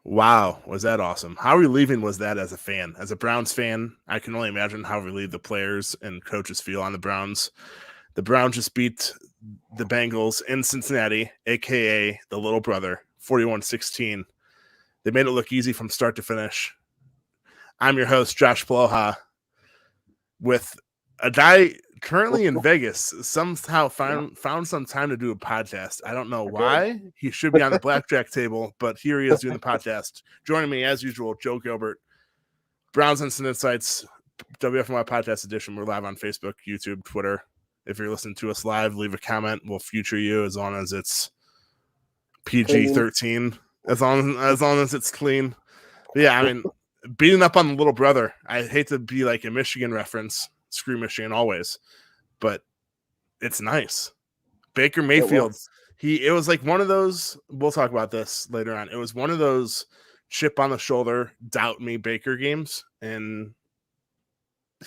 Wow, was that awesome? How relieving was that as a fan? As a Browns fan, I can only imagine how relieved the players and coaches feel on the Browns. The Browns just beat the Bengals in Cincinnati, aka the little brother, 41-16. They made it look easy from start to finish. I'm your host, Josh Paloha, with a guy currently in Vegas. Somehow found some time to do a podcast. I don't know why. He should be on the blackjack table, but here he is doing the podcast. Joining me, as usual, Joe Gilbert, Browns Instant Insights, WFMY Podcast Edition. We're live on Facebook, YouTube, Twitter. If you're listening to us live, leave a comment. We'll feature you as long as it's PG-13, as long as it's clean. But yeah, I mean, beating up on the little brother. I hate to be like a Michigan reference. Screw Michigan always, but it's nice. Baker Mayfield. It was like one of those. We'll talk about this later on. It was one of those chip on the shoulder, doubt me Baker games, and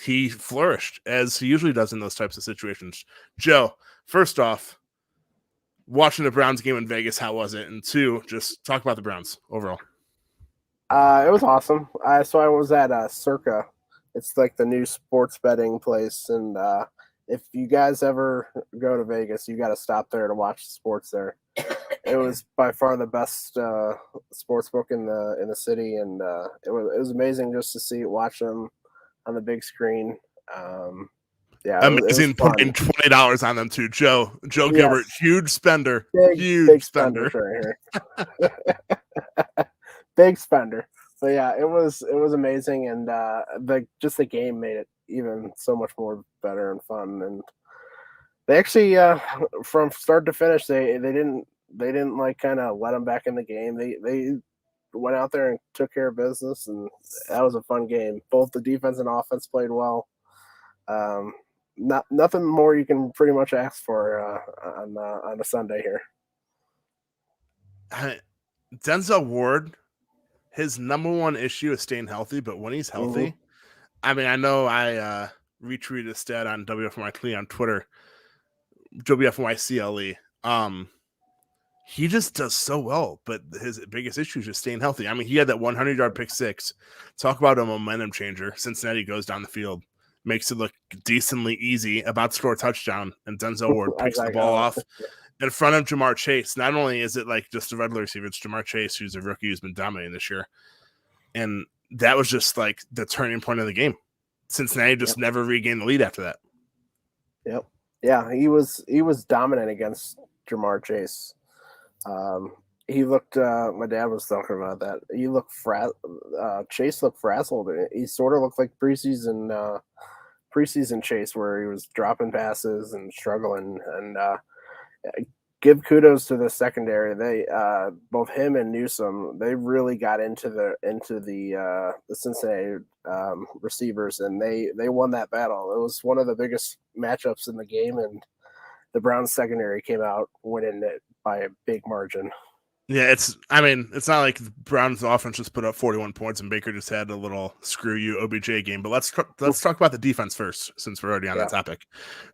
he flourished as he usually does in those types of situations. Joe, first off, watching the Browns game in Vegas, how was it? And two, just talk about the Browns overall. It was awesome. So I was at Circa. It's like the new sports betting place, and if you guys ever go to Vegas, you got to stop there to watch the sports there. It was by far the best sports book in the city, and it was amazing just to watch them on the big screen. Yeah, amazing. Putting $20 on them too, Joe. Joe Gilbert, huge spender, huge spender right here. Big spender. So yeah, it was amazing, and the game made it even so much more better and fun. And they actually from start to finish, they didn't like kind of let them back in the game. They went out there and took care of business, and that was a fun game. Both the defense and offense played well. Nothing more you can pretty much ask for on a Sunday here. Denzel Ward, his number one issue is staying healthy, but when he's healthy, I mean, I know I retweeted a stat on WFMY Clee on Twitter, WFMY CLE. He just does so well, but his biggest issue is just staying healthy. I mean, he had that 100-yard pick six. Talk about a momentum changer. Cincinnati goes down the field, makes it look decently easy, about to score a touchdown, and Denzel Ward picks the ball off in front of Jamar Chase. Not only is it like just a regular receiver, it's Jamar Chase, who's a rookie who's been dominating this year. And that was just like the turning point of the game. Cincinnati just never regained the lead after that. Yep. Yeah, he was dominant against Jamar Chase. He looked. My dad was talking about that. He looked Chase looked frazzled. He sort of looked like preseason Chase, where he was dropping passes and struggling. And give kudos to the secondary. They both him and Newsome. They really got into the Cincinnati receivers, and they won that battle. It was one of the biggest matchups in the game, and the Browns secondary came out winning it by a big margin. Yeah, it's not like the Browns offense just put up 41 points and Baker just had a little screw you OBJ game. But let's talk about the defense first, since we're already on that topic.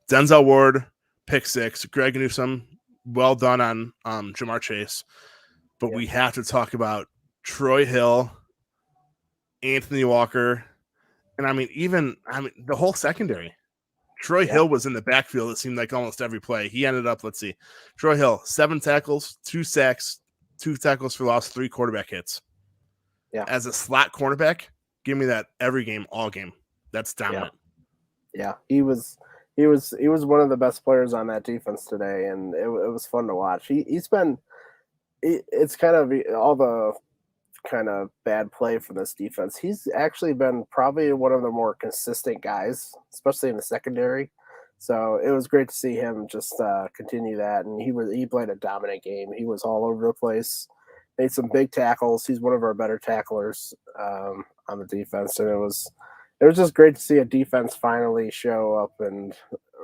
Denzel Ward, pick six. Greg Newsome, well done on Jamar Chase. But we have to talk about Troy Hill, Anthony Walker, and the whole secondary. Troy Hill was in the backfield, it seemed like almost every play. He ended up, Troy Hill, 7 tackles, 2 sacks, 2 tackles for loss, 3 quarterback hits. Yeah. As a slot cornerback, give me that every game, all game. That's dominant. Yeah. He was one of the best players on that defense today, and it was fun to watch. It's kind of all the kind of bad play from this defense. He's actually been probably one of the more consistent guys, especially in the secondary. So it was great to see him just continue that, and he played a dominant game. He was all over the place, made some big tackles. He's one of our better tacklers on the defense, and it was just great to see a defense finally show up and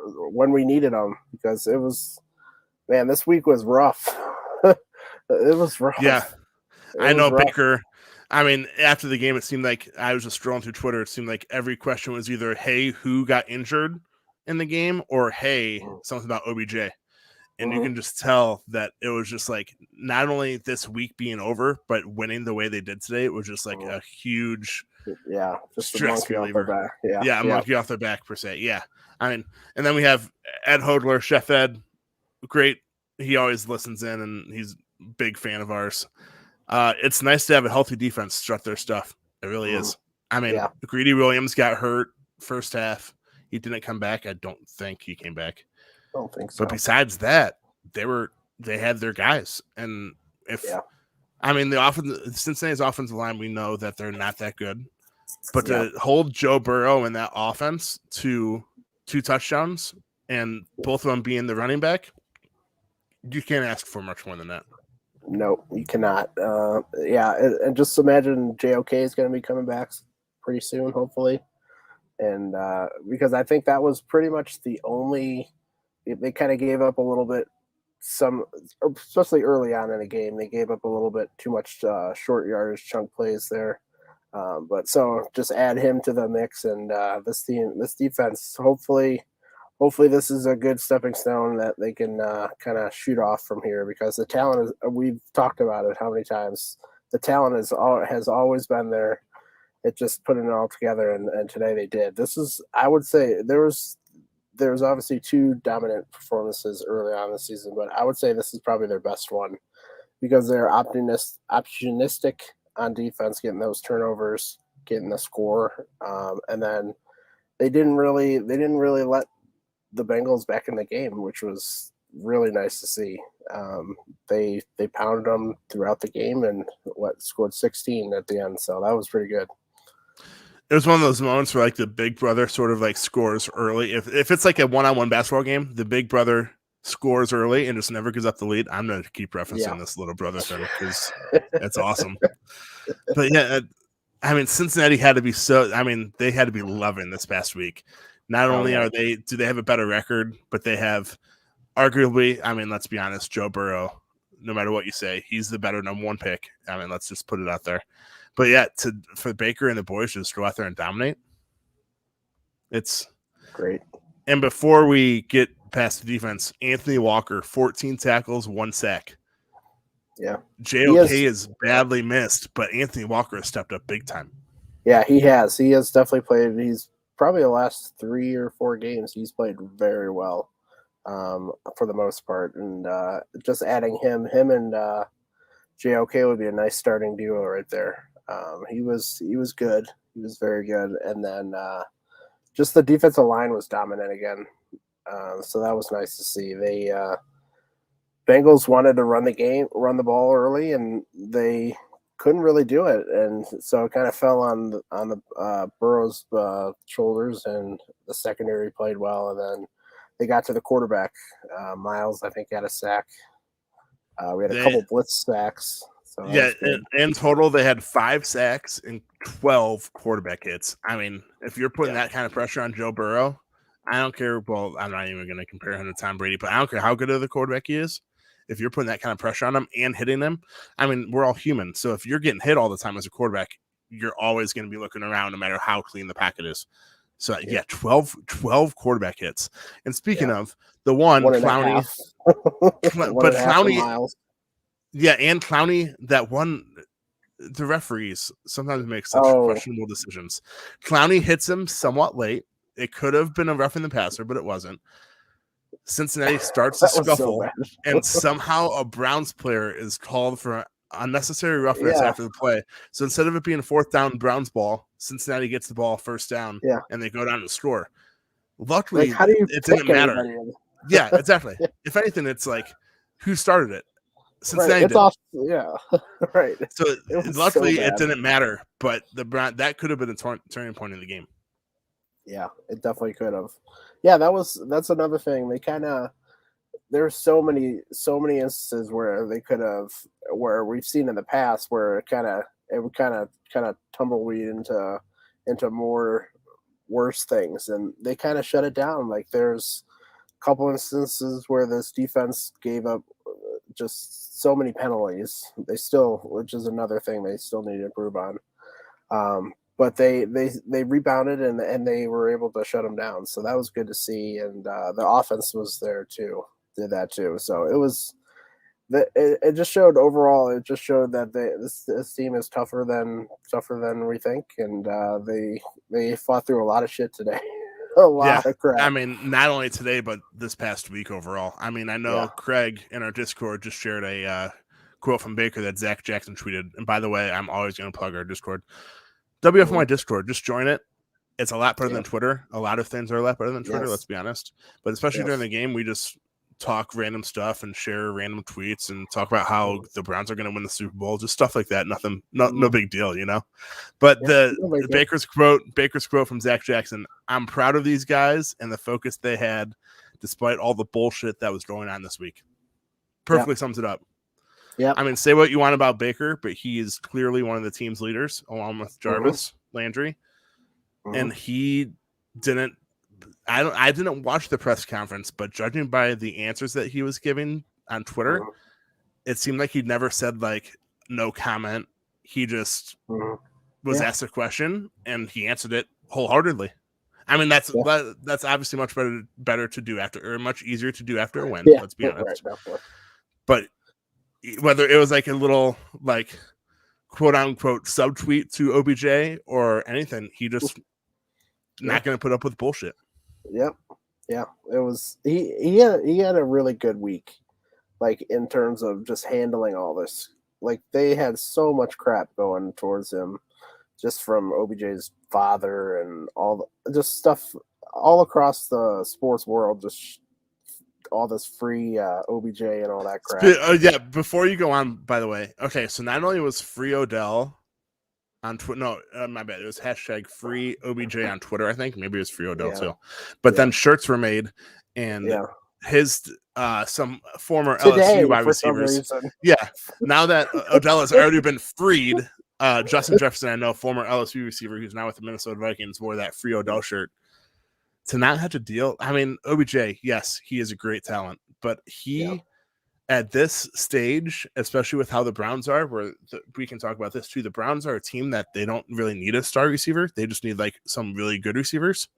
when we needed them, because this week was rough. It was rough. Yeah. I know Baker. I mean, after the game, it seemed like I was just scrolling through Twitter. It seemed like every question was either, hey, who got injured in the game, or hey, something about OBJ. And you can just tell that it was just like not only this week being over, but winning the way they did today, it was just like a huge just stress a monkey off their reliever. back. A monkey off their back per se. Yeah. I mean, and then we have Ed Hodler, Chef Ed, great. He always listens in, and he's a big fan of ours. It's nice to have a healthy defense strut their stuff. It really is. I mean, Greedy Williams got hurt first half. He didn't come back. I don't think he came back. I don't think so. But besides that, they had their guys. And I mean, Cincinnati's offensive line, we know that they're not that good. But to hold Joe Burrow in that offense to 2 touchdowns and both of them being the running back, you can't ask for much more than that. No, you cannot. And just imagine JOK is going to be coming back pretty soon, hopefully. And because I think that was pretty much the only – they kind of gave up a little bit especially early on in the game, they gave up a little bit too much short yardage chunk plays there. But so just add him to the mix, and this defense, hopefully this is a good stepping stone that they can kind of shoot off from here, because the talent is, we've talked about it how many times, the talent has always been there. It's just putting it all together, and today they did. This is, I would say, there was obviously 2 dominant performances early on in the season, but I would say this is probably their best one, because they're opportunistic on defense, getting those turnovers, getting the score, and then they didn't really let the Bengals back in the game, which was really nice to see. They pounded them throughout the game and scored 16 at the end, so that was pretty good. It was one of those moments where like the big brother sort of like scores early. If it's like a one-on-one basketball game, the big brother scores early and just never gives up the lead. I'm going to keep referencing this little brother thing because that's awesome. But yeah, I mean, Cincinnati had to be they had to be loving this past week. Not only do they have a better record, but they have arguably, I mean, let's be honest, Joe Burrow, no matter what you say, he's the better number 1 pick. I mean, let's just put it out there. But yeah, for Baker and the boys to just go out there and dominate, it's great. And before we get past the defense, Anthony Walker, 14 tackles, 1 sack. Yeah. JOK is badly missed, but Anthony Walker has stepped up big time. Yeah, he has. He has definitely played. He's probably the last 3 or 4 games, he's played very well for the most part. And just adding him and JOK would be a nice starting duo right there. He was good. He was very good. And then just the defensive line was dominant again. So that was nice to see. They Bengals wanted to run the ball early, and they couldn't really do it. And so it kind of fell on the Burrow's shoulders, and the secondary played well. And then they got to the quarterback. Miles, I think, had a sack. We had a couple blitz sacks. So in total, they had 5 sacks and 12 quarterback hits. I mean, if you're putting that kind of pressure on Joe Burrow, I don't care. Well, I'm not even going to compare him to Tom Brady, but I don't care how good of the quarterback he is. If you're putting that kind of pressure on him and hitting him, I mean, we're all human. So if you're getting hit all the time as a quarterback, you're always going to be looking around no matter how clean the pocket is. So, 12 quarterback hits. And speaking of, the one Clowney, but Clowney, and Clowney, that one, the referees sometimes make such questionable decisions. Clowney hits him somewhat late. It could have been a roughing the passer, but it wasn't. Cincinnati starts the scuffle, and somehow a Browns player is called for unnecessary roughness after the play. So instead of it being 4th down Browns ball, Cincinnati gets the ball 1st down, and they go down and score. Luckily, it didn't matter. Yeah, exactly. If anything, it's like, who started it? Cincinnati did. Right. So luckily, it didn't matter, but that could have been a turning point in the game. Yeah, it definitely could have. Yeah, that's another thing. They kind of, there's so many instances where they could have, where we've seen in the past where it would kind of tumbleweed into more worse things, and they kind of shut it down. Like there's a couple instances where this defense gave up just so many penalties. Which is another thing they still need to improve on. But they rebounded and they were able to shut them down. So that was good to see. And the offense was there too. did that too. So it was it just showed overall. It just showed that this team is tougher than we think, and they fought through a lot of shit today, a lot of crap. I mean, not only today but this past week overall. I mean, I know Craig in our Discord just shared a quote from Baker that Zach Jackson tweeted. And by the way, I'm always going to plug our Discord. WFY Discord, just join it. It's a lot better than Twitter. A lot of things are a lot better than Twitter, let's be honest. But especially during the game, we just talk random stuff and share random tweets and talk about how the Browns are going to win the Super Bowl, just stuff like that. Nothing, no big deal, you know. But Baker's quote from Zach Jackson: "I'm proud of these guys and the focus they had, despite all the bullshit that was going on this week." Perfectly sums it up. Yeah, I mean, say what you want about Baker, but he is clearly one of the team's leaders, along with Jarvis Landry, and he didn't. I didn't watch the press conference, but judging by the answers that he was giving on Twitter, it seemed like he never said like no comment. He just was asked a question and he answered it wholeheartedly. I mean, that's obviously much better to do after, or much easier to do after a win. Let's be honest. Right, but whether it was like a little like quote unquote subtweet to OBJ or anything, he just not going to put up with bullshit. Yep. Yeah. It was he had a really good week, like in terms of just handling all this. Like they had so much crap going towards him, just from OBJ's father and all just stuff all across the sports world. Just all this free OBJ and all that crap. Before you go on, by the way, okay. So not only was free Odell on Twitter, no, my bad. It was hashtag free OBJ on Twitter. I think maybe it was free Odell too. But then shirts were made, and his some former LSU wide receivers. Now that Odell has already been freed, Justin Jefferson, I know, former LSU receiver who's now with the Minnesota Vikings, wore that free Odell shirt. To not have to deal, I mean, OBJ, yes, he is a great talent, but he. At this stage, especially with how the Browns are, we can talk about this too. The Browns are a team that they don't really need a star receiver. They just need like some really good receivers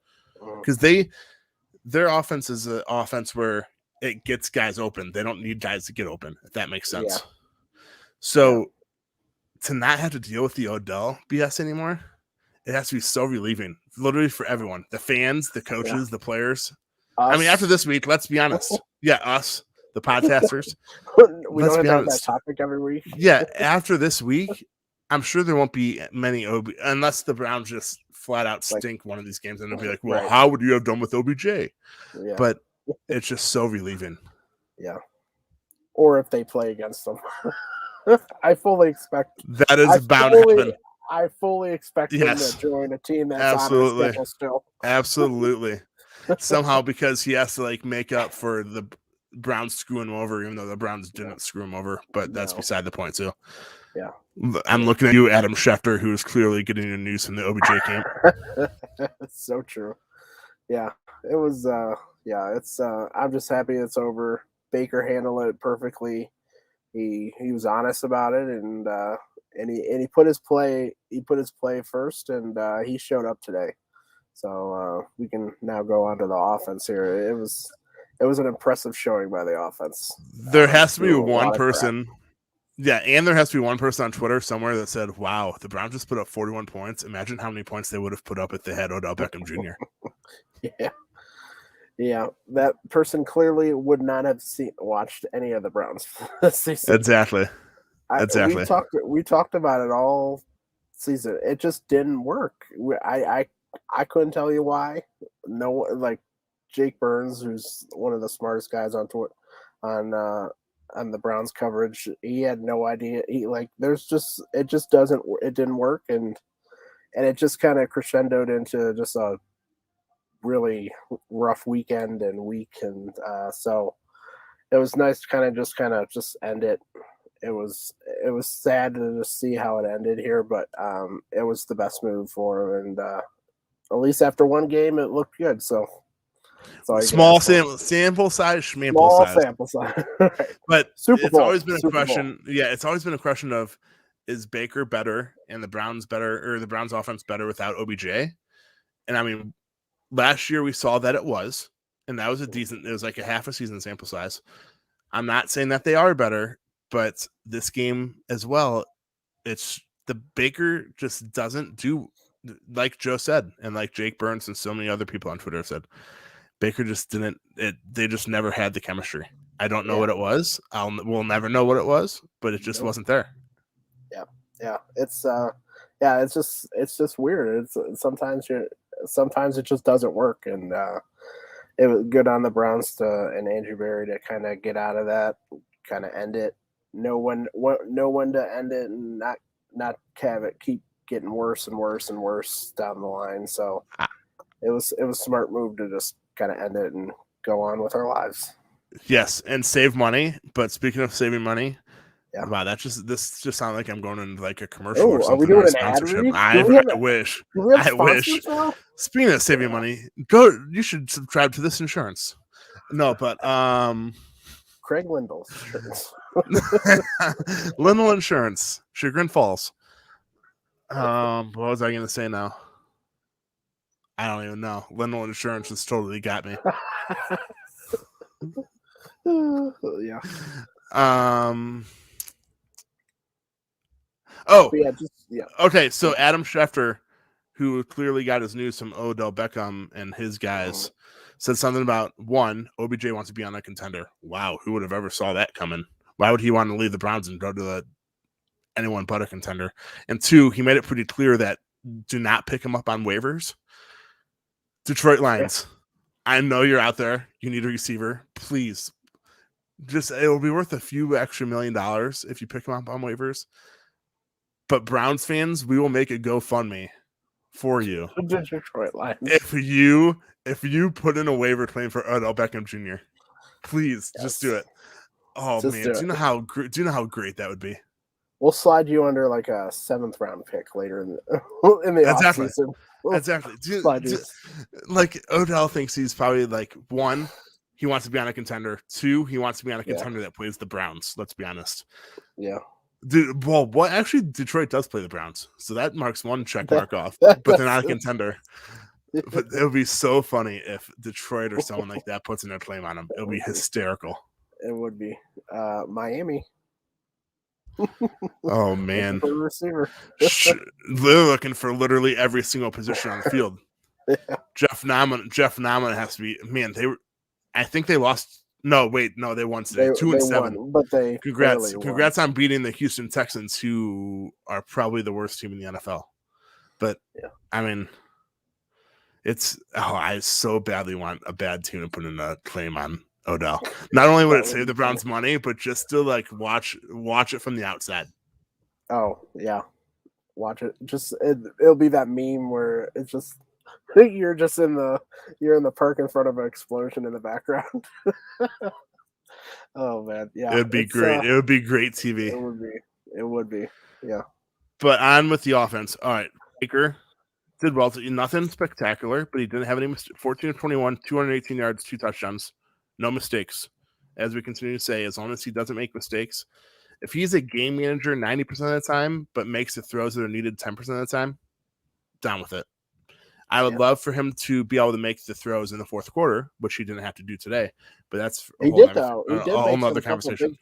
because their offense is an offense where it gets guys open. They don't need guys to get open, if that makes sense. So to not have to deal with the Odell BS anymore, it has to be so relieving, literally for everyone, the fans, the coaches, the players. I mean, after this week, let's be honest. Us. The podcasters. We don't have that topic every week. After this week, I'm sure there won't be many unless the Browns just flat out stink one of these games, and it'll be like, well, how would you have done with OBJ? But it's just so relieving. Yeah. Or if they play against them. I fully expect that is bound to happen. I fully expect him to join a team that's absolutely on his schedule still. Absolutely. Somehow, because he has to like make up for the Browns screwing him over, even though the Browns didn't screw him over, but that's beside the point too. I'm looking at you, Adam Schefter, who is clearly getting the news from the OBJ camp. It's so true. Yeah, it was. It's. I'm just happy it's over. Baker handled it perfectly. He was honest about it, and he put his play. He put his play first, and he showed up today. So we can now go on to the offense here. It was an impressive showing by the offense. There has to be one person. And there has to be one person on Twitter somewhere that said, wow, the Browns just put up 41 points. Imagine how many points they would have put up if they had Odell Beckham Jr. Yeah, that person clearly would not have watched any of the Browns this season. Exactly. We talked about it all season. It just didn't work. I couldn't tell you why. No, like Jake Burns, who's one of the smartest guys on the Browns coverage, he had no idea. It didn't work, and it just kind of crescendoed into just a really rough weekend and week, and so it was nice to kind of just end it. It was sad to just see how it ended here, but it was the best move for him, and at least after one game, it looked good. So. Small sample size. But it's always been a question. It's always been a question of, is Baker better and the Browns better, or the Browns offense better without OBJ? And I mean, last year we saw that it was, and that was a decent. It was like a half a season sample size. I'm not saying that they are better, but this game as well, it's the Baker just doesn't do like Joe said, and like Jake Burns and so many other people on Twitter said. Baker just didn't. They just never had the chemistry. I don't know what it was. We'll never know what it was, but it just wasn't there. Yeah. It's just weird. Sometimes it just doesn't work, and it was good on the Browns and Andrew Berry to kind of get out of that, kind of end it. Know when to end it, and not have it keep getting worse and worse and worse down the line. So it was a smart move to just kind of end it and go on with our lives. Yes, and save money. But speaking of saving money, wow, this just sounds like I'm going into like a commercial or something. Are we doing an ad read? I wish. I wish. Speaking of saving money, you should subscribe to this insurance. No, but Craig Lindell's insurance. Lindell Insurance, Chagrin Falls. What was I gonna say now? I don't even know. Lindell Insurance has totally got me. Yeah. Oh. Yeah. Okay, so Adam Schefter, who clearly got his news from Odell Beckham and his guys, said something about, one, OBJ wants to be on a contender. Wow, who would have ever saw that coming? Why would he want to leave the Browns and go to anyone but a contender? And two, he made it pretty clear that do not pick him up on waivers. Detroit Lions, I know you're out there. You need a receiver. Please, it'll be worth a few extra $1 million if you pick him up on waivers. But Browns fans, we will make a GoFundMe for you. Detroit Lions. If you put in a waiver claim for Odell Beckham Jr., please just do it. Oh man, do you know how great that would be? We'll slide you under like a 7th round pick later in the offseason. Exactly. Like Odell thinks he's probably like, one, he wants to be on a contender. Two, he wants to be on a contender that plays the Browns. Let's be honest. Yeah. Dude, well, what actually Detroit does play the Browns, so that marks one check mark off. But they're not a contender. But it would be so funny if Detroit or someone like that puts in their claim on him. It would be hysterical. It would be. Miami. Oh man, receiver. They're looking for literally every single position on the field. Yeah. Jeff Naaman has to be. Man, I think they lost. No, wait, no, they won today. 2-7. Won, but they congrats on beating the Houston Texans, who are probably the worst team in the NFL. But I mean, I so badly want a bad team to put in a claim on Odell. Not only would it save the Browns money, but just to like watch it from the outside. Oh yeah, watch it. It'll be that meme where it's just you're in the park in front of an explosion in the background. Oh man, yeah, it'd be great. It would be great TV. It would be, yeah. But on with the offense. All right, Baker did well. Nothing spectacular, but he didn't have any 14 of 21, 218 yards, 2 touchdowns, no mistakes. As we continue to say, as long as he doesn't make mistakes, if he's a game manager 90% of the time, but makes the throws that are needed 10% of the time, down with it. I would love for him to be able to make the throws in the fourth quarter, which he didn't have to do today. But that's a whole other conversation.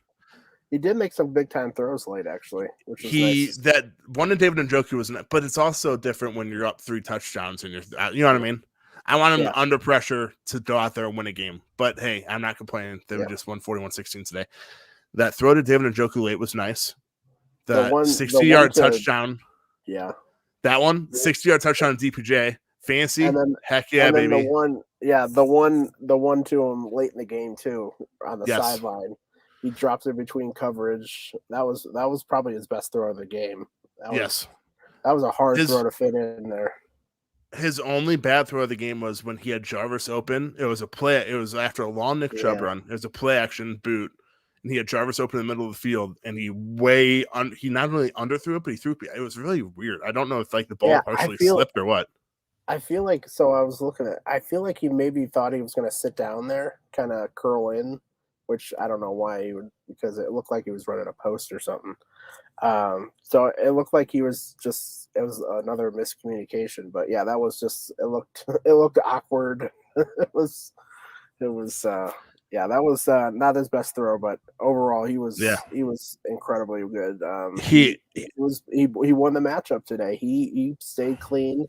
He did make some big time throws late, actually. Which was nice. That one to David Njoku was, but it's also different when you're up 3 touchdowns and you know what I mean. I want him under pressure to go out there and win a game. But hey, I'm not complaining. They just won 41-16 today. That throw to David Njoku late was nice. The 60-yard touchdown. Yeah. That one, 60-yard touchdown DPJ. Fancy. And then, heck yeah, and then baby. The one to him late in the game too, on the sideline. He drops it between coverage. That was probably his best throw of the game. That was a hard throw to fit in there. His only bad throw of the game was when he had Jarvis open. It was a play. It was after a long Nick Chubb run. It was a play action boot, and he had Jarvis open in the middle of the field, and he not only underthrew it, but he threw it. It was really weird. I don't know if like the ball partially slipped or what. I feel like I feel like he maybe thought he was going to sit down there, kind of curl in, which I don't know why he would, because it looked like he was running a post or something. So it looked like it was another miscommunication. But yeah, that was just it looked awkward. It It was that was not his best throw, but overall he Yeah, was incredibly good. he He won the matchup today. He stayed clean,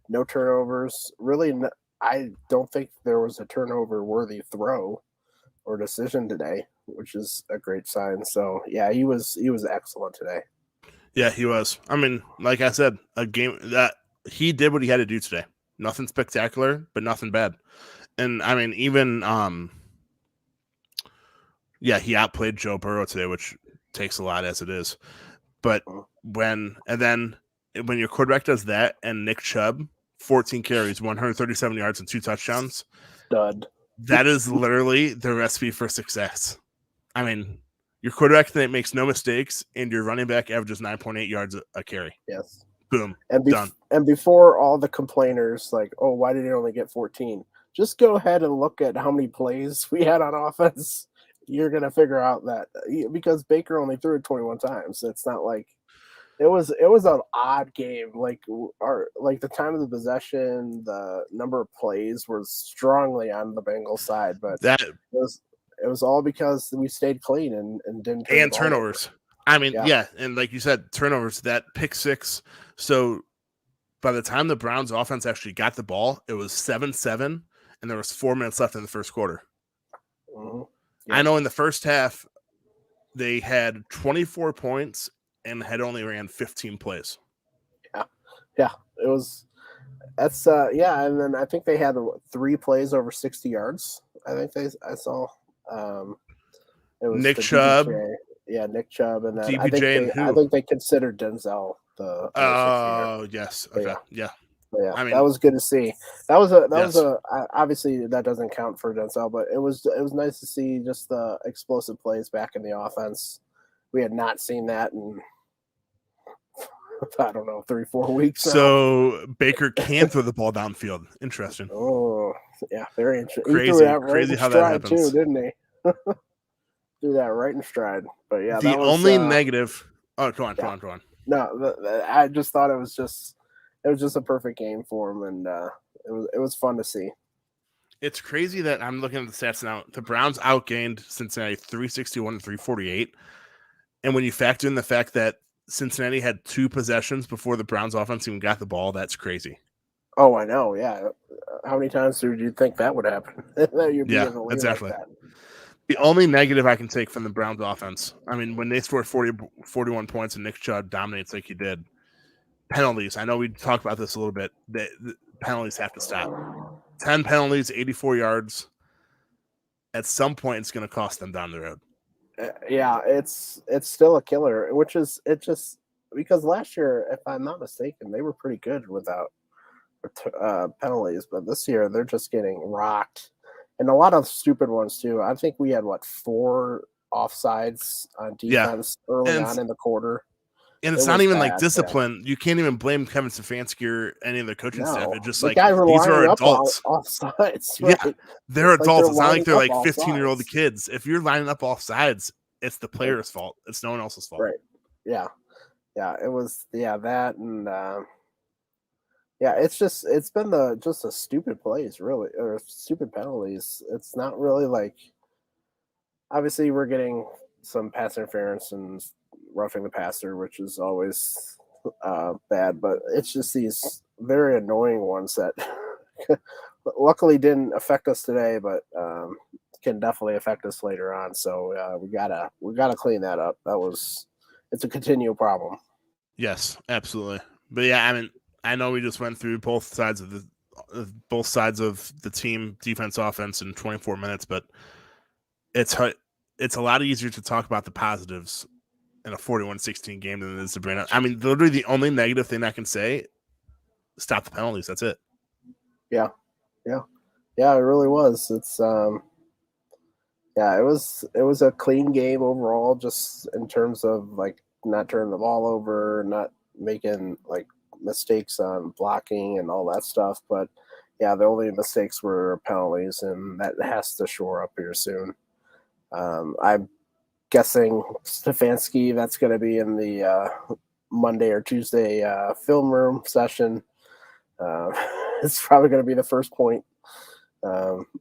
no turnovers. Really, I don't think there was a turnover worthy throw or decision today, which is a great sign. So yeah, he was excellent today. Yeah, he was. I mean, like I said, a game that he did what he had to do today. Nothing spectacular, but nothing bad. And I mean, even yeah, he outplayed Joe Burrow today, which takes a lot as it is. But when your quarterback does that and Nick Chubb, 14 carries, 137 yards, and 2 touchdowns, Stud. that is literally the recipe for success. I mean, your quarterback that makes no mistakes, and your running back averages 9.8 yards a carry. Yes. Boom. And Done. And before all the complainers, like, oh, why did he only get 14? Just go ahead and look at how many plays we had on offense. You're gonna figure out that because Baker only threw it 21 times. It's not like it was an odd game. Like the time of the possession, the number of plays was strongly on the Bengals side, but that it was all because we stayed clean and didn't turn and turnovers. I mean, yeah, and like you said, turnovers. That pick six. So by the time the Browns offense actually got the ball, it was 7-7, and there was 4 minutes left in the first quarter. Mm-hmm. I know in the first half they had 24 points and had only ran 15 plays. Yeah, it was. That's and then I think they had 3 plays over 60 yards. I saw. It was Nick Chubb. Nick Chubb, and then DPJ and who? I think they considered Denzel the. Oh yes, okay, yeah. Yeah, I mean, that was good to see. That was obviously that doesn't count for Denzel, but it was nice to see just the explosive plays back in the offense. We had not seen that in I don't know 3-4 weeks. So Baker can throw the ball downfield. Interesting. Oh yeah, very interesting. Crazy, he threw that right crazy in how stride that happens too, didn't he? Threw that right in stride. But yeah, the that was only negative. Oh, go on. No, I just thought it was just a perfect game for him, and it was fun to see. It's crazy that I'm looking at the stats now. The Browns outgained Cincinnati 361 to 348, and when you factor in the fact that Cincinnati had 2 possessions before the Browns offense even got the ball, that's crazy. Oh, I know. Yeah, how many times did you think that would happen? Yeah, exactly. Like that. The only negative I can take from the Browns offense, I mean, when they scored 41 points and Nick Chubb dominates like he did, penalties. I know we talked about this a little bit. The penalties have to stop. 10 penalties, 84 yards. At some point, it's going to cost them down the road. Yeah, it's still a killer, which is because last year, if I'm not mistaken, they were pretty good without penalties, but this year they're just getting rocked. And a lot of stupid ones too. I think we had 4 offsides on defense early on in the quarter. And it's not even bad, like discipline. Yeah. You can't even blame Kevin Stefanski or any of the coaching staff. It's just like these are adults. Offsides, right? Yeah, they're adults. It's not like they're like 15-year-old kids. If you're lining up off sides, it's the player's fault. It's no one else's fault. Right. Yeah. Yeah. It was that and it's been just a stupid plays, really, or stupid penalties. It's not really like obviously we're getting some pass interference and roughing the passer, which is always bad, but it's just these very annoying ones that luckily didn't affect us today, but can definitely affect us later on. So we gotta clean that up. It's a continual problem. Yes, absolutely. But yeah, I mean, I know we just went through both sides of the team, defense, offense, in 24 minutes, but it's a lot easier to talk about the positives in a 41-16 game than it is to bring up. I mean, literally the only negative thing I can say, stop the penalties. That's it. Yeah. It really was. It's it was a clean game overall, just in terms of like not turning the ball over, not making like mistakes on blocking and all that stuff. But yeah, the only mistakes were penalties, and that has to shore up here soon. I'm guessing Stefanski, that's going to be in the Monday or Tuesday film room session. It's probably going to be the first point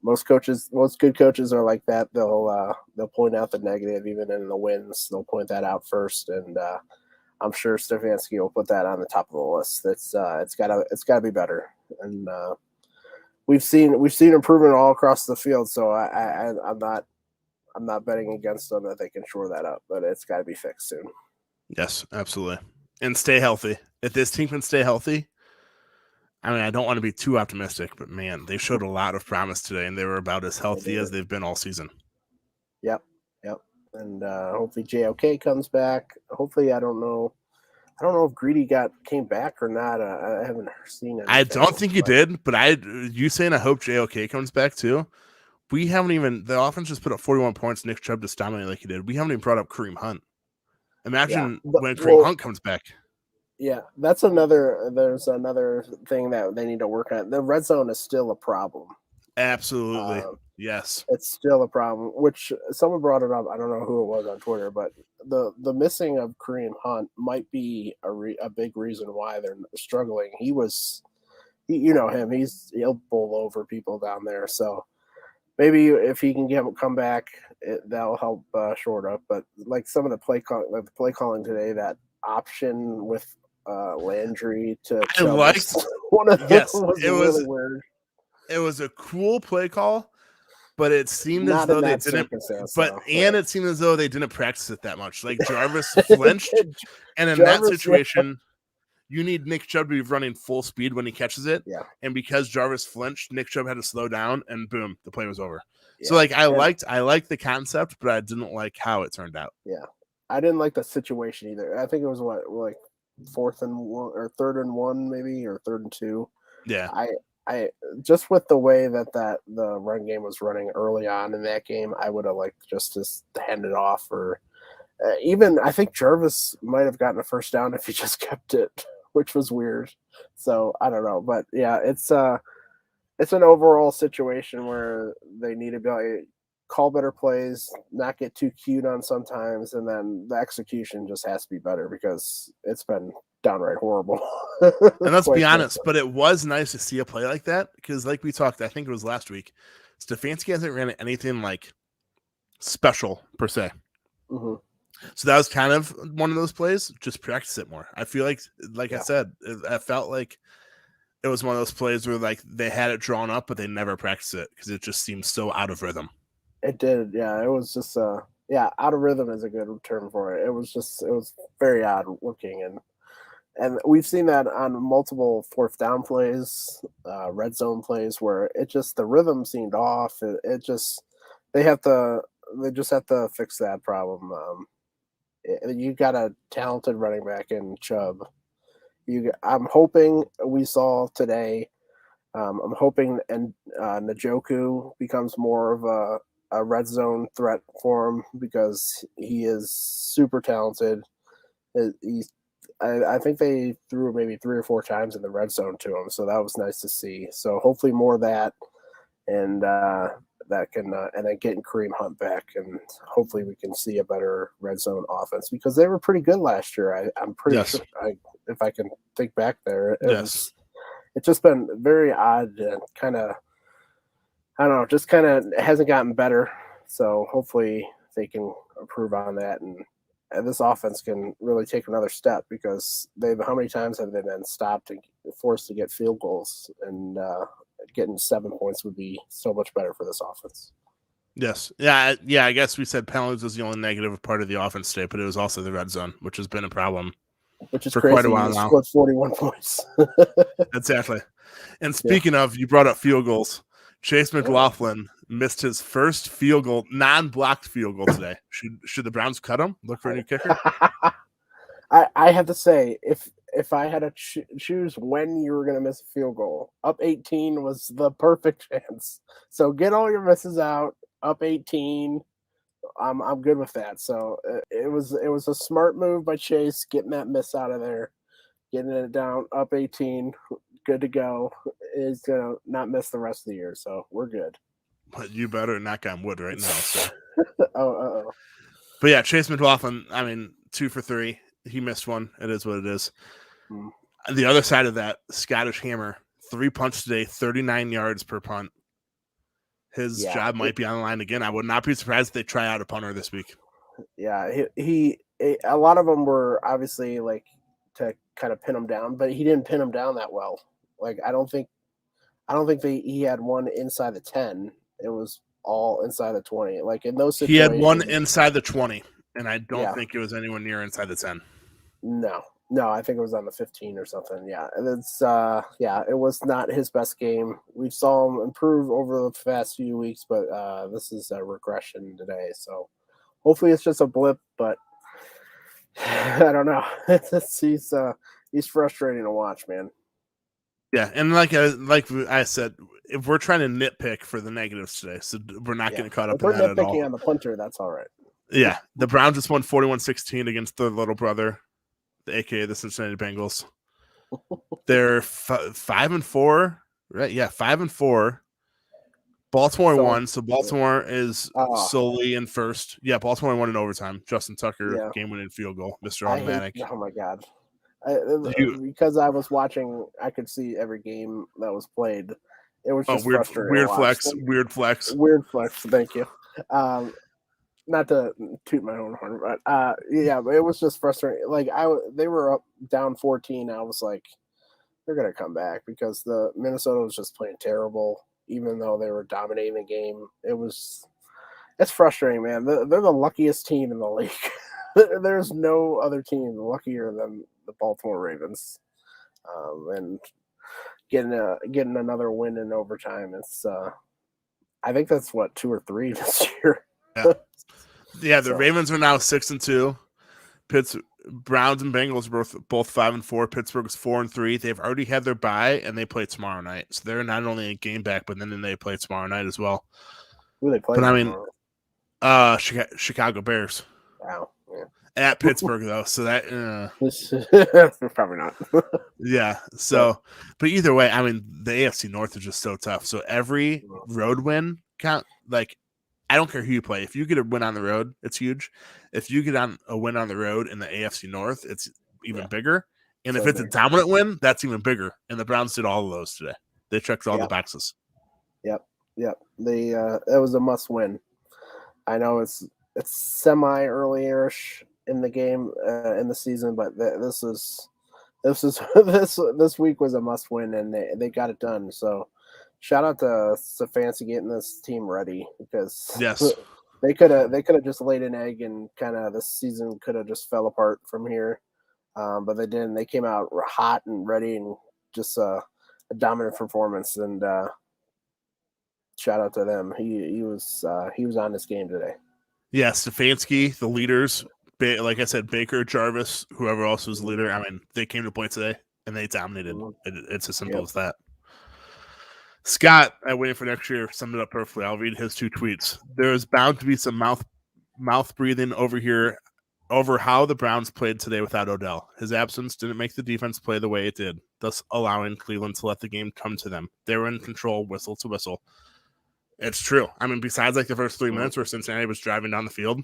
Most good coaches are like that. They'll point out the negative, even in the wins. They'll point that out first, and I'm sure Stefanski will put that on the top of the list. It's gotta be better, and we've seen improvement all across the field. So I'm not betting against them that they can shore that up, but it's got to be fixed soon. Yes, absolutely, and stay healthy. If this team can stay healthy. I mean, I don't want to be too optimistic, but man, they showed a lot of promise today, and they were about as healthy as they've been all season. Yep. And hopefully JOK comes back. Hopefully, I don't know if Greedy came back or not. I haven't seen it. I don't think he did, but you saying I hope JOK comes back too. We haven't even the offense just put up 41 points. Nick Chubb just dominated like he did. We haven't even brought up Kareem Hunt. Imagine when Kareem Hunt comes back. Yeah, there's another thing that they need to work on. The red zone is still a problem. Absolutely. Yes. It's still a problem, which someone brought it up. I don't know who it was on Twitter, but the missing of Kareem Hunt might be a big reason why they're struggling. You know him, he'll bowl over people down there. So maybe if he can come back, that'll help short up. But like some of the play calling today, that option with Landry to I liked one of yes, was it really was weird. It was a cool play call, but it seemed as though they didn't. It seemed as though they didn't practice it that much. Like Jarvis flinched, and in that situation, you need Nick Chubb to be running full speed when he catches it. Yeah. And because Jarvis flinched, Nick Chubb had to slow down, and boom, the play was over. Yeah. So like I liked the concept, but I didn't like how it turned out. Yeah, I didn't like the situation either. I think it was like 4th and 1 or 3rd and 1 maybe, or 3rd and 2. Yeah. I just with the way that the run game was running early on in that game, I would have liked just to hand it off, or even I think Jarvis might have gotten a first down if he just kept it, which was weird. So I don't know, but yeah, it's an overall situation where they need to be able to call better plays, not get too cute on sometimes, and then the execution just has to be better because it's been downright horrible. And let's be honest, but it was nice to see a play like that because, like we talked, I think it was last week, Stefanski hasn't ran anything like special per se. Mm-hmm. So that was kind of one of those plays. Just practice it more. I feel like I said, I felt like it was one of those plays where like they had it drawn up, but they never practiced it because it just seemed so out of rhythm. It did, yeah. It was just out of rhythm is a good term for it. It was very odd looking, and we've seen that on multiple 4th down plays, red zone plays, where it just the rhythm seemed off. They just have to fix that problem. You got a talented running back in Chubb. I'm hoping we saw today. I'm hoping and Njoku becomes more of a red zone threat for him because he is super talented. I think they threw maybe 3 or 4 times in the red zone to him, so that was nice to see. So hopefully more of that, and that can and then getting Kareem Hunt back, and hopefully we can see a better red zone offense because they were pretty good last year. I'm pretty sure. If I can think back there, it's just been very odd and kind of, I don't know, just kind of hasn't gotten better. So hopefully they can improve on that, and this offense can really take another step because how many times have they been stopped and forced to get field goals, and getting 7 points would be so much better for this offense. Yes. Yeah. I guess we said penalties was the only negative part of the offense today, but it was also the red zone, which has been a problem. Which is for crazy. Quite a while now. Scored 41 points. Exactly. And speaking of, you brought up field goals. Chase McLaughlin missed his first field goal, non-blocked field goal today. Should the Browns cut him? Look for a new kicker? I have to say, if I had to choose when you were going to miss a field goal, up 18 was the perfect chance. So get all your misses out, up 18. I'm good with that. So it was a smart move by Chase, getting that miss out of there, getting it down, up 18, good to go. Is gonna not miss the rest of the year, so we're good. But you better knock on wood right now, sir. Oh. But yeah, Chase McLaughlin, I mean, 2 for 3. He missed one. It is what it is. The other side of that, Scottish Hammer, 3 punts today, 39 yards per punt. his job might be on the line again. I would not be surprised if they try out a punter this week. Yeah, he a lot of them were obviously like to kind of pin him down, but he didn't pin him down that well. Like I don't think he had one inside the 10. It was all inside the 20. Like in those situations, he had one inside the 20, and I don't think it was anywhere near inside the 10. No, I think it was on the 15 or something. Yeah, and it's it was not his best game. We saw him improve over the past few weeks, but this is a regression today. So hopefully it's just a blip, but I don't know. He's frustrating to watch, man. Yeah, and like I said, if we're trying to nitpick for the negatives today, so we're not getting caught up in that at all. If we're nitpicking on the punter, that's all right. Yeah, the Browns just won 41-16 against their little brother, aka the Cincinnati Bengals. They're 5-4, right? Yeah, 5-4. Baltimore won, so Baltimore is solely in first. Yeah, Baltimore won in overtime. Justin Tucker game-winning field goal, Mr. Automatic. Oh my God. Because I was watching, I could see every game that was played. It was just frustrating. Weird flex. Thank you. Not to toot my own horn, but but it was just frustrating. Like they were up down 14. I was like, they're gonna come back because the Minnesota was just playing terrible, even though they were dominating the game. It's frustrating, man. They're the luckiest team in the league. There's no other team luckier than the Baltimore Ravens, and getting another win in overtime. It's I think that's 2 or 3 this year. Yeah, the Ravens are now 6-2. Browns and Bengals are both 5-4. Pittsburgh's 4-3. They've already had their bye, and they play tomorrow night. So they're not only a game back, but then they play tomorrow night as well. Who they play? But I mean, Chicago Bears. Wow. Yeah. At Pittsburgh though, so that probably not. Yeah. So, but either way, I mean, the AFC North is just so tough. So every road win count. Like, I don't care who you play. If you get a win on the road, it's huge. If you get on a win on the road in the AFC North, it's even bigger. And if it's a dominant win, that's even bigger. And the Browns did all of those today. They checked all the boxes. Yep. They it was a must win. I know it's semi early-ish in the game in the season, but this week was a must win, and they got it done. So shout out to Stefanski getting this team ready, because they could have just laid an egg and kind of this season could have just fell apart from here, but they didn't. They came out hot and ready and just a dominant performance, and shout out to them. He was on this game today. Yeah, Stefanski, the leaders, like I said, Baker, Jarvis, whoever else was the leader. I mean, they came to play today and they dominated. It's as simple as that. Scott, I waiting for next year, summed it up perfectly. I'll read his 2 tweets. There is bound to be some mouth breathing over here over how the Browns played today without Odell. His absence didn't make the defense play the way it did, thus allowing Cleveland to let the game come to them. They were in control, whistle to whistle. It's true. I mean, besides like the first 3 minutes where Cincinnati was driving down the field,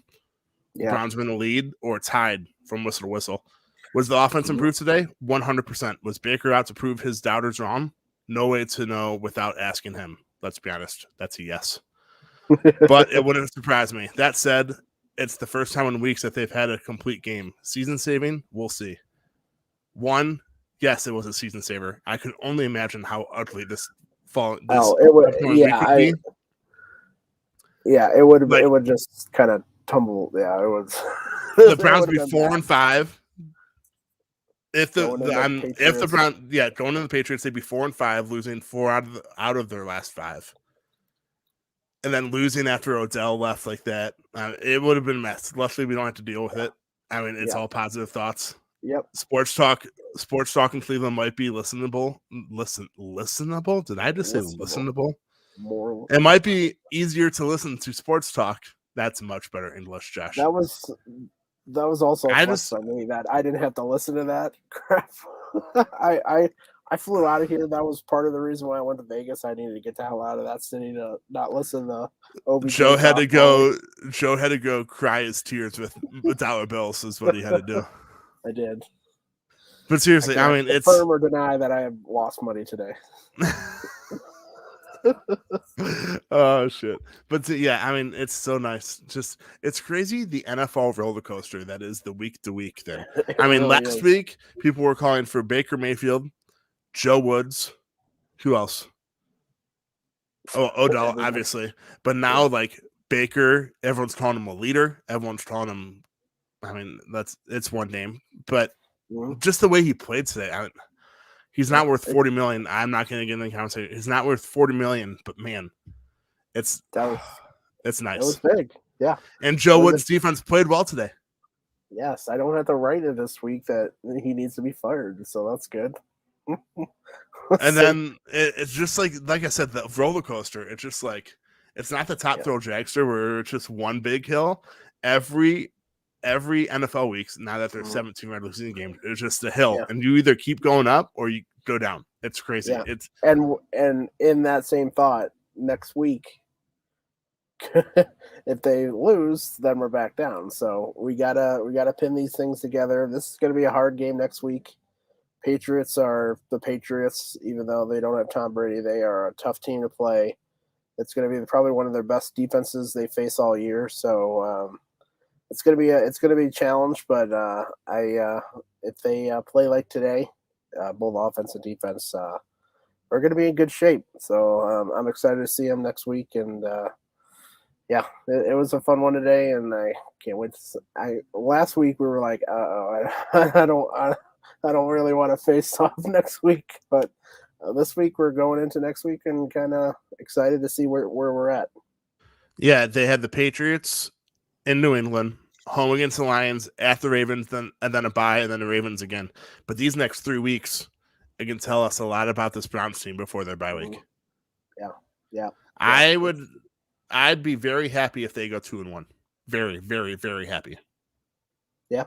Browns were in the lead or tied from whistle to whistle. Was the offense improved today? 100%. Was Baker out to prove his doubters wrong? No way to know without asking him. Let's be honest. That's a yes. But it wouldn't surprise me. That said, it's the first time in weeks that they've had a complete game. Season saving? We'll see. One, yes, it was a season saver. I can only imagine how ugly this fall. It would. It would just kind of tumble. Yeah, it was. The Browns would be 4-5. If the Browns, going to the Patriots, they'd be 4-5, losing 4 out of their last 5, and then losing after Odell left like that. It would have been a mess. Luckily, we don't have to deal with it. I mean, it's all positive thoughts. Yep. Sports talk in Cleveland might be listenable. Listenable? Did I just say listenable? More. It might be easier to listen to sports talk. That's much better English, Josh. That was also a plus for me that I didn't have to listen to that crap. I flew out of here. That was part of the reason why I went to Vegas. I needed to get the hell out of that city to not listen to OBJ. Joe had to go cry his tears with dollar bills is what he had to do. I did. But seriously, I mean, it's confirm or deny that I have lost money today. Oh shit! But yeah, I mean, it's so nice. Just it's crazy the NFL roller coaster that is the week to week thing. It I mean, really last is. week people were calling for Baker Mayfield, Joe Woods, who else? Oh, Odell, Everybody- obviously. But now, Yeah. like Baker, everyone's calling him a leader. Everyone's calling him. I mean, it's one name, but Mhm. just the way he played today, he's Yeah. not worth 40 million. I'm not going to get in the conversation. He's not worth 40 million, but man, it's That was it's it was nice. big. Yeah. And Joe Was Woods' it? defense played well today. Yes. I don't have to write it this week that he needs to be fired, so that's good. And then it's just like I said, the roller coaster. It's just like it's not the top Yeah. thrill dragster where it's just one big hill. Every NFL weeks now that there's 17 regular season games, it's just a hill, Yeah. and you either keep going up or you go down. It's crazy. Yeah. It's And in that same thought, next week, if they lose, then we're back down. So we gotta pin these things together. This is gonna be a hard game next week. Patriots are the Patriots, even though they don't have Tom Brady. They are a tough team to play. It's going to be probably one of their best defenses they face all year. So it's going to be a challenge. But if they play like today, both offense and defense, we're going to be in good shape. So I'm excited to see them next week. And yeah, it was a fun one today, and I can't wait. Last week we were like, I don't really want to face off next week, but this week we're going into next week and kind of excited to see where we're at. yeah. They had the Patriots in New England, home against the Lions, at the Ravens, then a bye, and then the Ravens again. But these next 3 weeks, it can tell us a lot about this Browns team before their bye week. Yeah. I'd be very happy if they go 2-1. Very, very, very happy. Yeah.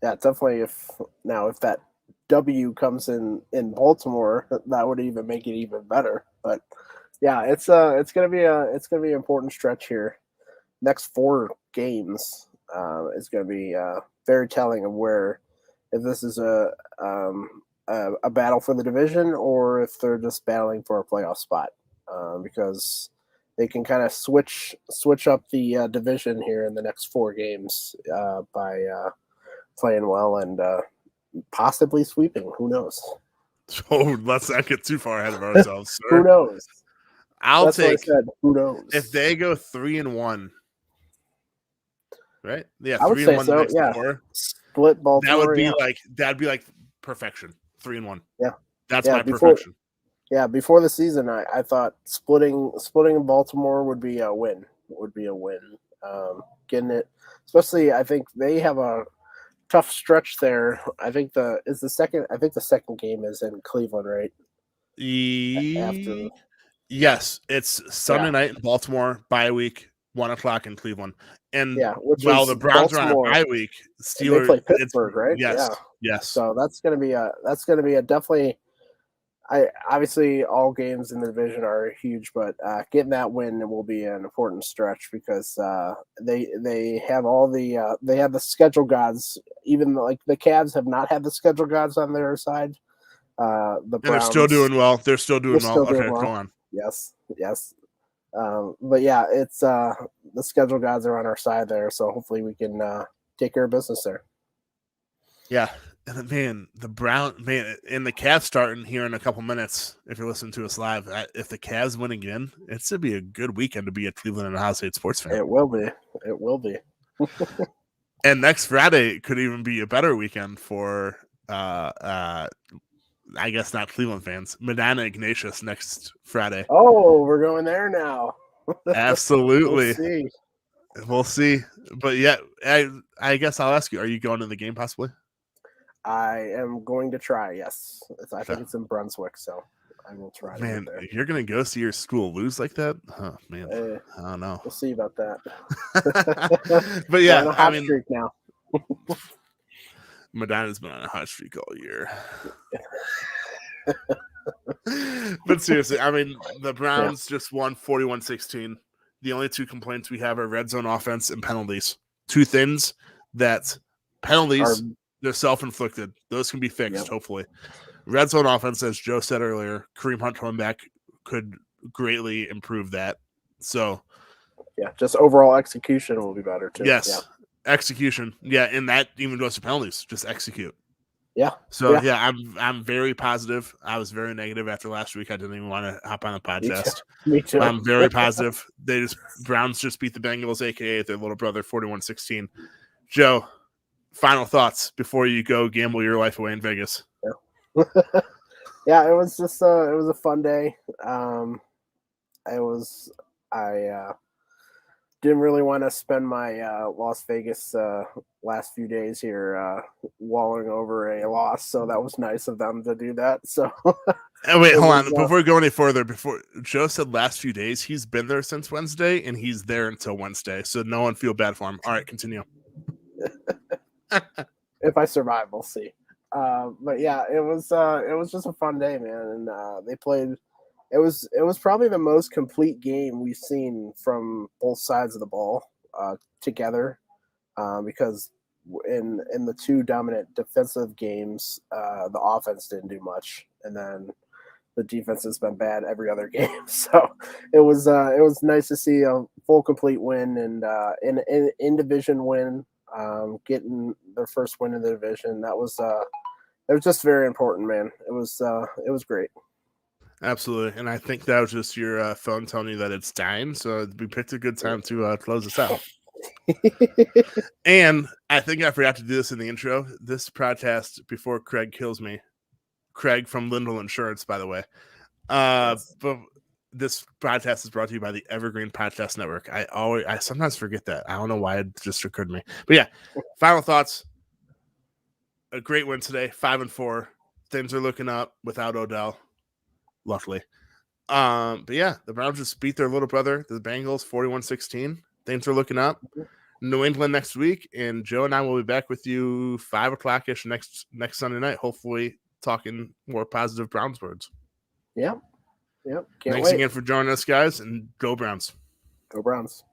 Definitely. If that W comes in Baltimore, that would even make it even better. But yeah, it's gonna be an important stretch here. Next 4 games is gonna be very telling of where if this is a battle for the division or if they're just battling for a playoff spot because they can kind of switch up the division here in the next 4 games by playing well and possibly sweeping. Who knows? So let's not get too far ahead of ourselves, sir. Who knows? I'll take. What I said. Who knows? If they go 3-1, right? Yeah, I would 3-1 say the so. next Yeah, 4. split Baltimore. That'd be like perfection. 3-1. Yeah, that's yeah, my perfection. Yeah, before the season, I thought splitting Baltimore would be a win. Getting it, especially I think they have a tough stretch there. I think the second game is in Cleveland, right? After Yes, it's Sunday night in Baltimore, bye week, 1:00 in Cleveland. And which while is the Browns are on a Baltimore. bye week, They play Pittsburgh, right? Yes. So that's gonna be a definitely. Obviously all games in the division are huge, but getting that win will be an important stretch because they have they have the schedule gods. Even like the Cavs have not had the schedule gods on their side. The Browns, they're still doing well. Doing Okay, well. go on. Yes. But yeah, it's the schedule gods are on our side there, so hopefully we can take care of business there. Yeah. And man, and the Cavs starting here in a couple minutes. If you're listening to us live, if the Cavs win again, it's gonna be a good weekend to be a Cleveland and Ohio State sports fan. It will be. And next Friday could even be a better weekend for I guess not Cleveland fans. Medina Ignatius next Friday. Oh, we're going there now. Absolutely. We'll see. But yeah, I guess I'll ask you, are you going to the game possibly? I am going to try, yes. I think it's in Brunswick, so I will try to Man, get there. you're going to go see your school lose like that? Oh, man. I don't know. We'll see about that. But yeah, on a hot streak now. Medina's been on a hot streak all year. But seriously, I mean, the Browns just won 41-16. The only 2 complaints we have are red zone offense and penalties. 2 things that penalties, they're self-inflicted. Those can be fixed, hopefully. Red zone offense, as Joe said earlier, Kareem Hunt coming back, could greatly improve that. So yeah, just overall execution will be better too. yes, execution. Yeah, and that even goes to penalties. Just execute. Yeah. So yeah. I'm very positive. I was very negative after last week. I didn't even want to hop on the podcast. Me too. I'm very positive. Browns just beat the Bengals, aka their little brother, 41-16. Joe, final thoughts before you go gamble your life away in Vegas. Yeah, it was just it was a fun day. I didn't really want to spend my Las Vegas last few days here walling over a loss, so that was nice of them to do that. So wait, hold on. Before we go any further, before Joe said last few days, he's been there since Wednesday, and he's there until Wednesday. So no one feel bad for him. All right, continue. If I survive, we'll see. But yeah, it was just a fun day, man, and they played. It was probably the most complete game we've seen from both sides of the ball together, because in the two dominant defensive games, the offense didn't do much, and then the defense has been bad every other game. So it was nice to see a full complete win and in division win, getting their first win in the division. That was it was just very important, man. It was great. Absolutely, and I think that was just your phone telling you that it's dying. So we picked a good time to close this out. And I think I forgot to do this in the intro. This podcast, before Craig kills me, Craig from Lindell Insurance, by the way. Yes. But this podcast is brought to you by the Evergreen Podcast Network. I sometimes forget that. I don't know why it just occurred to me. But yeah, final thoughts. A great win today, 5-4. Things are looking up without Odell, luckily. But yeah, the Browns just beat their little brother, the Bengals, 41-16. Things are looking up. New England next week, and Joe and I will be back with you 5 o'clock-ish next Sunday night, hopefully talking more positive Browns words. Yep. Can't Thanks wait. again for joining us, guys, and go Browns. Go Browns.